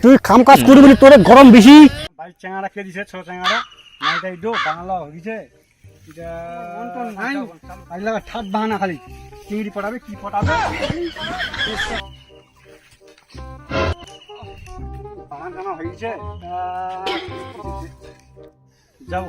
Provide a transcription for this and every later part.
তুই কাম কাজ করবি বলি তোরে গরম বেশি। ভাই চেঙ্গারা কে দিছে? ছোট চেঙ্গারা নাইটাই দো বাংলা হইছে এটা অন্তন নাই। আইলা ঠাট বাহানা খালি চিংড়ি পটাবে কি পটাবে বাহানা হইছে। যাও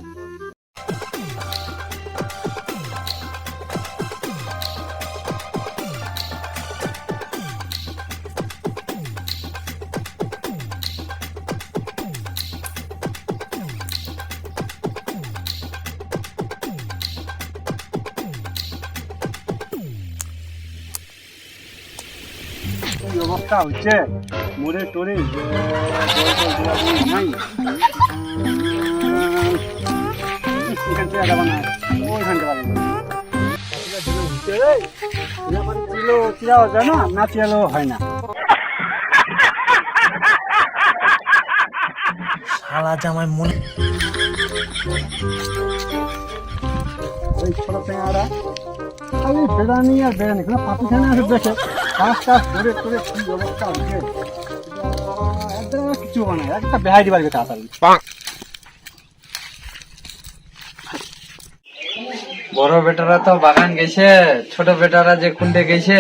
অবস্থা হচ্ছে মোড়ে টোরে নাই এখান থেকে যাবো না ওইখান চিরাও যায় না, না চিরালেও হয় না। শালা জামাই মনে ওই ছোট চেঙ্গারা খালি বেড়ানি আর বেড়ানি কোনো পাতিখানে আছে দেখে কাজ কাজ করে করে কি অবস্থা হচ্ছে একদম কিছু বানায় একটা বেহাই দিবার গেছে আসলে। বড় বেটারা তো বাগান গেছে, ছোট বেটারা যে কুন্ডে গেছে,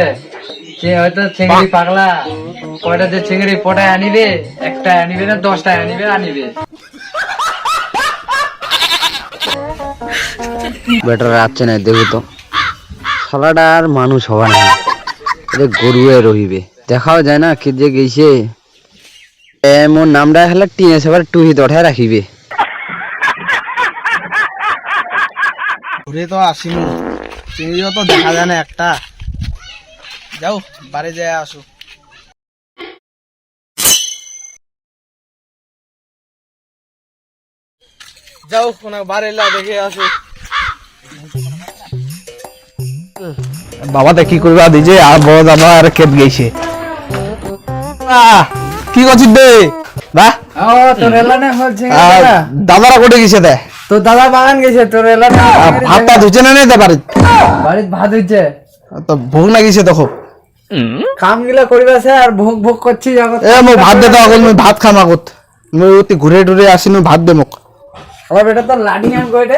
সে হয়তো চিংড়ি পাগলা কয়টা যে চিংড়ি পটায় আনিবে, একটা আনিবে না 10টা আনিবে। বেটারা আসছে না, দেখো তো শালাটা আর মানুষ হওয়া না, গরুয়ে রহিবে দেখাও যায় না কে যে গেছে। মোর নামটা হলে টিনে সবার টুহিত উঠায় রাখিবে। ঘুরে তো আসিনি, চিংড়িও তো দেখা যায় না একটা। যাও বাড়ি যায় আসো। যাও কোনা বাড়ি দেখে আসো। বাবা কি করবা দিছে আর বড় দাদা আর খেত গেছে। কি করছিস দে বা তোর এলানে হচ্ছে দাদারা কোটে গেছে দে? তোর দাদা বাগান গেছে, তোর এলানে ভাতটা ধুছে না দে বাড়ি বাড়িতে ভাত হচ্ছে তো ভোগ না গেছে দেখো কাম গিলা করিবাছে আর ভোগ ভোগ করছি জগৎ। এ মোক ভাত দে দাও, মই ভাত খাম আগত, মই অতি ঘুরে টুরে আসি, মই ভাত দে মোক। আমার বেটা তো লাডি আন কইতে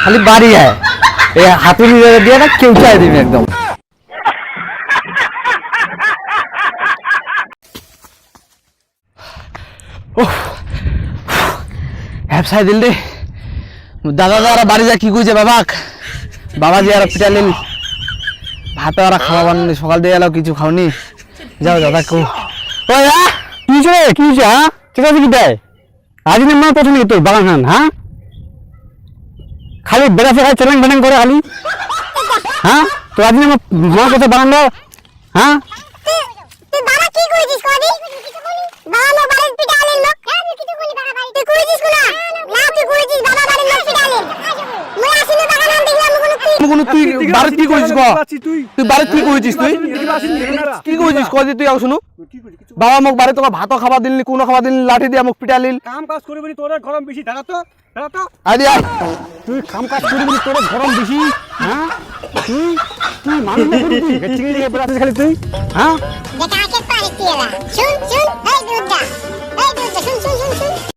খালি বাড়ি আয় এই হাতুড়ি দিয়ে না কেউ চাই দিবি একদম। হ্যাপসাই দিল রে দাদা দাদা বাড়ি যা কি কইছে বাবাক, বাবা যে আর পিটা লিল ভাত আর খাওয়াবার নি, সকাল দিয়ে এলো কিছু খাওনি। যাও দাদা কো ওই কি হইছে রে, কি হইছে? হ্যাঁ ঠিক আছে কি দেয় আজ না প্রথমে তোর বাগান খান? হ্যাঁ খালি বেড়া ফেরা চ্যালেঞ্জ ব্যালেঞ্জ করে খালি। হ্যাঁ তো আজ মা কথা বাগান দাও। হ্যাঁ বাবা কি কইছিস কোনি? বাবা লো বাড়ির পিটা আলেন লোক। আমি কিছু কইনি বাবা বাড়ি। তুই কইছিস কোনা? না তুই কইছিস বাবা বাড়ির লোক পিটা আলেন। মই আসিনি বাগান আন দেখলাম কোনো তুই বাড়ি কি কইছিস গো? তুই বাড়ি কি কইছিস? তুই কি কইছিস কই তুই আও শুনু। বাবা মোক বাড়ি তোকে ভাত খাবার দিলনি, কোনো খাবার দিলনি, লাঠি দিয়ে মোক পিটা লিল। কাম কাজ করে বলি তোর গরম বেশি দাঁড়া তো আরে তুই কাম কাজ করবি বলি তোর গরম বেশি। হ্যাঁ তুই তুই মানুষ না করবি, তুই চিংড়ি দিয়ে বেড়াচ্ছিস খালি তুই। হ্যাঁ দেখা কে পারে তুই এলা। শুন শুন এই দুধটা। এই দুধটা শুন শুন শুন শুন।